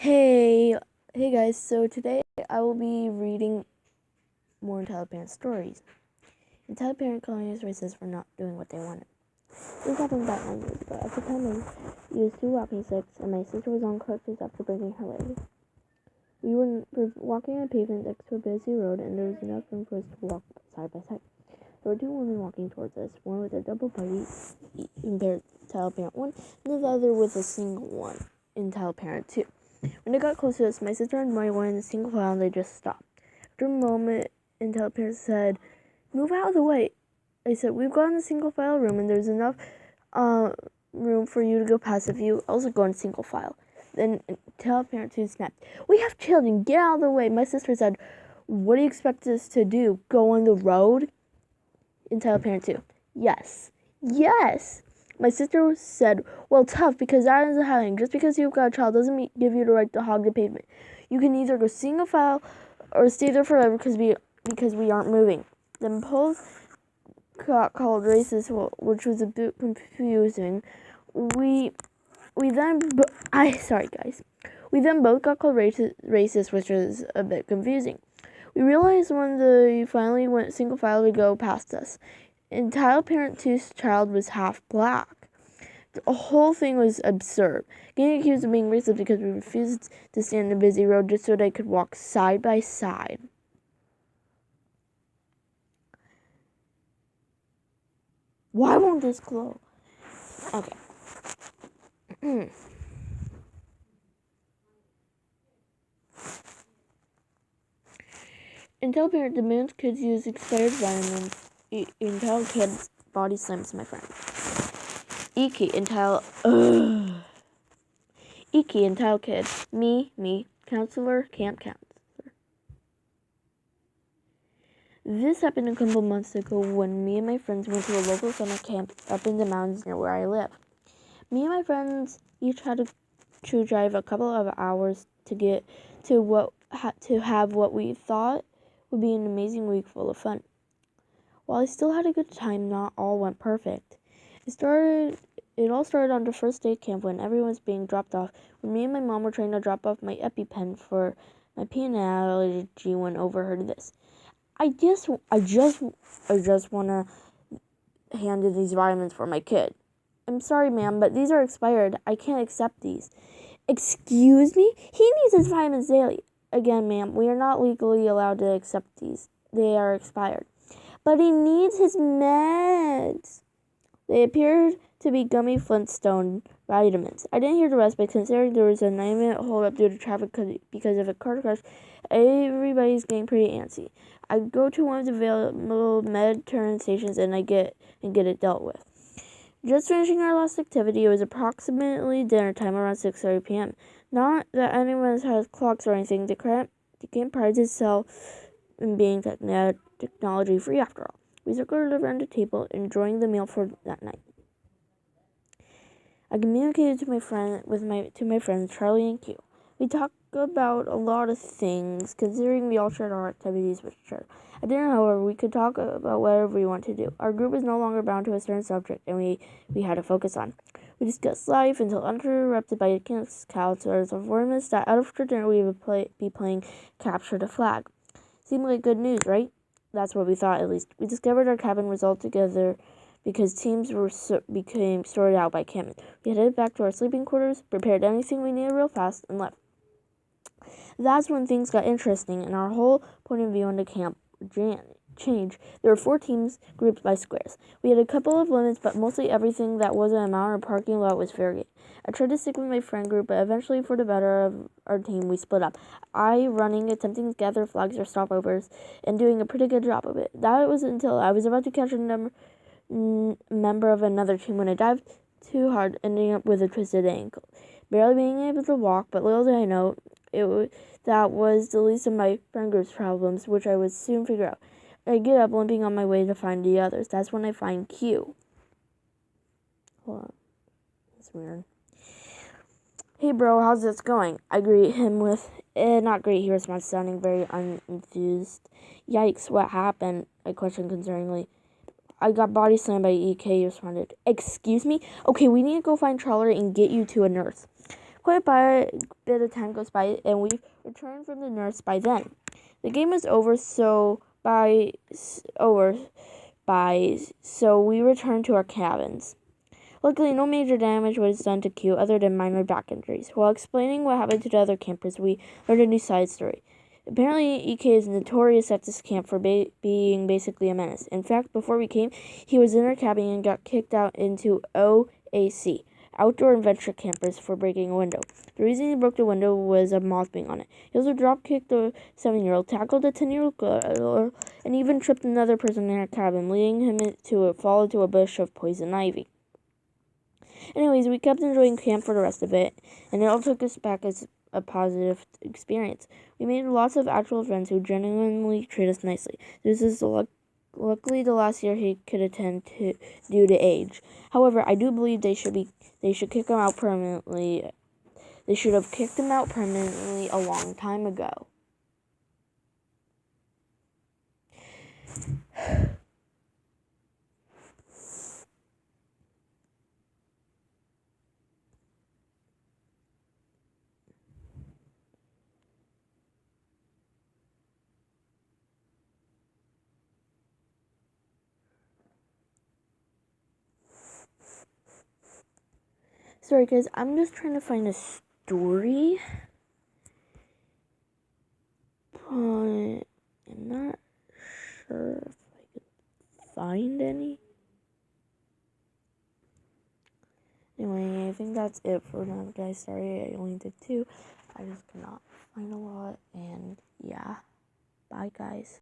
Hey, hey guys, so today I will be reading more Entilted Parent stories. Entilted Parent calling us racist for not doing what they wanted. This happened about 9 years ago. At the time, I used 2 walking sticks, and my sister was on crutches after breaking her leg. We were walking on a pavement next to a busy road, and there was enough room for us to walk side by side. There were 2 women walking towards us, one with a double party Entilted Parent 1, and the other with a single one, Entilted Parent 2. When they got close to us, my sister and I went in single file and they just stopped. After a moment, Entilted Parent said, "Move out of the way." I said, "We've got in a single file room and there's enough room for you to go past if you also go in single file." Then Entilted Parent 2 snapped, "We have children, get out of the way." My sister said, "What do you expect us to do, go on the road?" Entilted Parent 2, Yes. My sister said, "Well, tough, because that is a highway. Just because you've got a child doesn't give you the right to hog the pavement. You can either go single file or stay there forever because we aren't moving." Then both got called racist, which was a bit confusing. We then both got called racist, which was a bit confusing. We realized when they finally went single file to go past us. Entilted Parent 2's child was half black. The whole thing was absurd. Getting accused of being racist because we refused to stand in a busy road just so they could walk side by side. Why won't this close? Okay. Entilted Parent demands kids use expired vitamins. Entilted Kid's body slams my friend. Iki, Entilted Kid. Me, counselor, can't counsel. This happened a couple months ago when me and my friends went to a local summer camp up in the mountains near where I live. Me and my friends each had to drive a couple of hours to get to have what we thought would be an amazing week full of fun. While I still had a good time, not all went perfect. It all started on the first day of camp when everyone was being dropped off. When me and my mom were trying to drop off my EpiPen for my peanut allergy when overheard this. I just want to hand in these vitamins for my kid. "I'm sorry, ma'am, but these are expired. I can't accept these." "Excuse me? He needs his vitamins daily." "Again, ma'am, we are not legally allowed to accept these. They are expired." "But he needs his meds." They appeared to be gummy Flintstone vitamins. I didn't hear the rest, but considering there was a 9-minute hold-up due to traffic because of a car crash, everybody's getting pretty antsy. I go to one of the available med turn stations and get it dealt with. Just finishing our last activity, it was approximately dinner time around 6:30 p.m. Not that anyone has clocks or anything. The camp prides itself in being technology free after all. We circled around the table, enjoying the meal for that night. I communicated to my friends Charlie and Q. We talked about a lot of things, considering we all shared our activities with each other. At dinner, however, we could talk about whatever we want to do. Our group was no longer bound to a certain subject, and we had to focus on. We discussed life until uninterrupted by a counselor's informing us that after dinner we would be playing Capture the Flag. Seemed like good news, right? That's what we thought, at least. We discovered our cabin was all together because teams became sorted out by camping. We headed back to our sleeping quarters, prepared anything we needed real fast, and left. That's when things got interesting, and our whole point of view on the camp changed. There were 4 teams grouped by squares. We had a couple of limits, but mostly everything that wasn't a mountain or parking lot was fair game. I tried to stick with my friend group, but eventually, for the better of our team, we split up. I running, attempting to gather flags or stopovers, and doing a pretty good job of it. That was until I was about to catch a member of another team when I dived too hard, ending up with a twisted ankle. Barely being able to walk, but little did I know, that was the least of my friend group's problems, which I would soon figure out. I get up, limping on my way to find the others. That's when I find Q. Hold on. That's weird. "Hey bro, how's this going?" I greet him with, "Not great," he responds, sounding very unenthused. "Yikes, what happened?" I questioned concerningly. "I got body slammed by EK," he responded. "Excuse me? Okay, we need to go find Charlie and get you to a nurse." Quite a bit of time goes by, and we return from the nurse by then. The game is over, so we return to our cabins. Luckily, no major damage was done to Q other than minor back injuries. While explaining what happened to the other campers, we learned a new side story. Apparently, EK is notorious at this camp for being basically a menace. In fact, before we came, he was in our cabin and got kicked out into OAC, Outdoor Adventure Campers, for breaking a window. The reason he broke the window was a moth being on it. He also drop-kicked a 7-year-old, tackled a 10-year-old girl, and even tripped another person in our cabin, leading him to fall into a bush of poison ivy. Anyways, we kept enjoying camp for the rest of it, and it all took us back as a positive experience. We made lots of actual friends who genuinely treat us nicely. This is luckily the last year he could attend due to age. However, I do believe they should kick him out permanently. They should have kicked him out permanently a long time ago. Sorry guys, I'm just trying to find a story. But I'm not sure if I could find any. Anyway, I think that's it for now, guys. Sorry I only did 2. I just cannot find a lot. And yeah, bye guys.